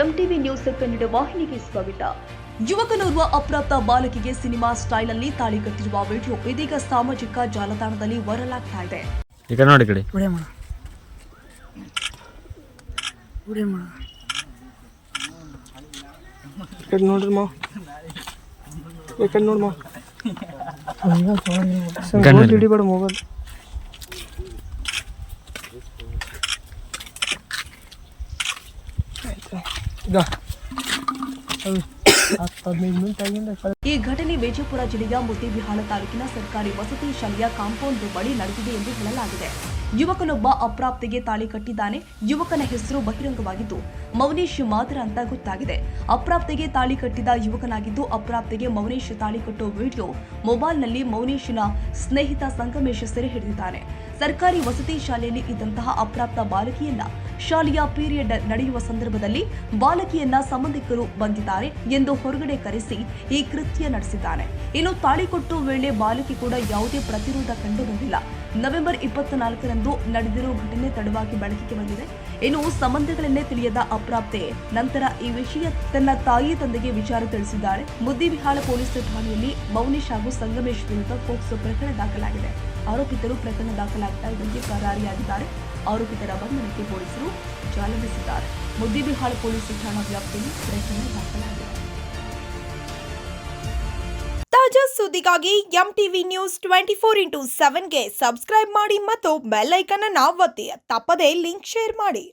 MTV news Kannada ವಾಹಿನಿಗೆ ಸ್ವಾಗತ. ಯುವಕನೋರ್ವ ಅಪ್ರಾಪ್ತ ಬಾಲಕಿಗೆ ಸಿನಿಮಾ ಸ್ಟೈಲ್ ಅಲ್ಲಿ ತಾಳಿ ಕಟ್ಟಿರುವ ವಿಡಿಯೋ ಇದೀಗ ಸಾಮಾಜಿಕ ಜಾಲತಾಣದಲ್ಲಿ ವೈರಲ್ ಆಗ್ತಾ ಇದೆ. ಈಗ ನೋಡಿ ಕಡೆ ನೋಡ್ರಿ ಮಾ ನೋಡ್ಮ ಹಿಡಿಬೇಡ ಮೊಬೈಲ್. ಈ ಘಟನೆ ವಿಜಯಪುರ ಜಿಲ್ಲೆಯ ಮುದ್ದೇಬಿಹಾಳ ತಾಲೂಕಿನ ಸರ್ಕಾರಿ ವಸತಿ ಶಾಲೆಯ ಕಾಂಪೌಂಡ್ ಬಳಿ ನಡೆದಿದೆ ಎಂದು ಹೇಳಲಾಗಿದೆ. ಯುವಕನೊಬ್ಬ ಅಪ್ರಾಪ್ತೆಗೆ ತಾಳಿ ಕಟ್ಟಿದ್ದಾನೆ. ಯುವಕನ ಹೆಸರು ಬಹಿರಂಗವಾಗಿದ್ದು ಮೌನೇಶ್ ಮಾತ್ರ ಅಂತ ಗೊತ್ತಾಗಿದೆ. ಅಪ್ರಾಪ್ತೆಗೆ ತಾಳಿ ಕಟ್ಟಿದ ಯುವಕನಾಗಿದ್ದು ಅಪ್ರಾಪ್ತೆಗೆ ಮೌನೇಶ್ ತಾಳಿ ಕಟ್ಟೋ ವಿಡಿಯೋ ಮೊಬೈಲ್ನಲ್ಲಿ ಮೌನೇಶ್ನ ಸ್ನೇಹಿತ ಸಂಗಮೇಶ್ ಸೆರೆ ಹಿಡಿದಿದ್ದಾನೆ. ಸರ್ಕಾರಿ ವಸತಿ ಶಾಲೆಯಲ್ಲಿ ಇದ್ದಂತಹ ಅಪ್ರಾಪ್ತ ಬಾಲಕಿಯನ್ನ ಶಾಲೆಯ ಪೀರಿಯಡ್ ನಡೆಯುವ ಸಂದರ್ಭದಲ್ಲಿ ಬಾಲಕಿಯನ್ನ ಸಂಬಂಧಿಕರು ಬಂದಿದ್ದಾರೆ ಎಂದು ಹೊರಗಡೆ ಕರೆಸಿ ಈ ಕೃತ್ಯ ನಡೆಸಿದ್ದಾನೆ. ಇನ್ನು ತಾಳಿ ಕೊಟ್ಟು ವೇಳೆ ಬಾಲಕಿ ಕೂಡ ಯಾವುದೇ ಪ್ರತಿರೋಧ ಕಂಡು ಬಂದಿಲ್ಲ. ನವೆಂಬರ್ 24ರಂದು ನಡೆದಿರುವ ಘಟನೆ ತಡವಾಗಿ ಬೆಳಕಿಗೆ ಬಂದಿದೆ. ಇನ್ನು ಸಂಬಂಧಗಳನ್ನೇ ತಿಳಿಯದ ಅಪ್ರಾಪ್ತೆ ನಂತರ ಈ ವಿಷಯ ತನ್ನ ತಾಯಿ ತಂದೆಗೆ ವಿಚಾರ ತಿಳಿಸಿದ್ದಾರೆ. ಮುದ್ದೇಬಿಹಾಳ ಪೊಲೀಸ್ ಠಾಣೆಯಲ್ಲಿ ಮೌನೇಶ್ ಹಾಗೂ ಸಂಗಮೇಶ್ ವಿರುದ್ಧ ಪೋಕ್ಸೋ ಪ್ರಕರಣ ದಾಖಲಾಗಿದೆ. ಆರೋಪಿತರು ಪ್ರಕರಣ ದಾಖಲಾಗ್ತಾ ಇದ್ದಂತೆ ಪರಾರಿಯಾಗಿದ್ದಾರೆ. ಆರೋಪಿತರ ಬಂಧನಕ್ಕೆ ಪೊಲೀಸರು ಜಾಲವಿಸಿದ್ದಾರೆ. ಮುದ್ದೇಬಿಹಾಳ ಪೊಲೀಸ್ ಠಾಣಾ ವ್ಯಾಪ್ತಿಯಲ್ಲಿ ಪ್ರಕರಣ ದಾಖಲಾಗಿದೆ. ತಾಜಾ ಸುದ್ದಿಗಾಗಿ ಎಂಟಿವಿ ನ್ಯೂಸ್ 24x7ಗೆ ಸಬ್ಸ್ಕ್ರೈಬ್ ಮಾಡಿ ಮತ್ತು ಬೆಲ್ ಐಕಾನ್ ಅನ್ನು ಒತ್ತಿ. ತಪ್ಪದೇ ಲಿಂಕ್ ಶೇರ್ ಮಾಡಿ.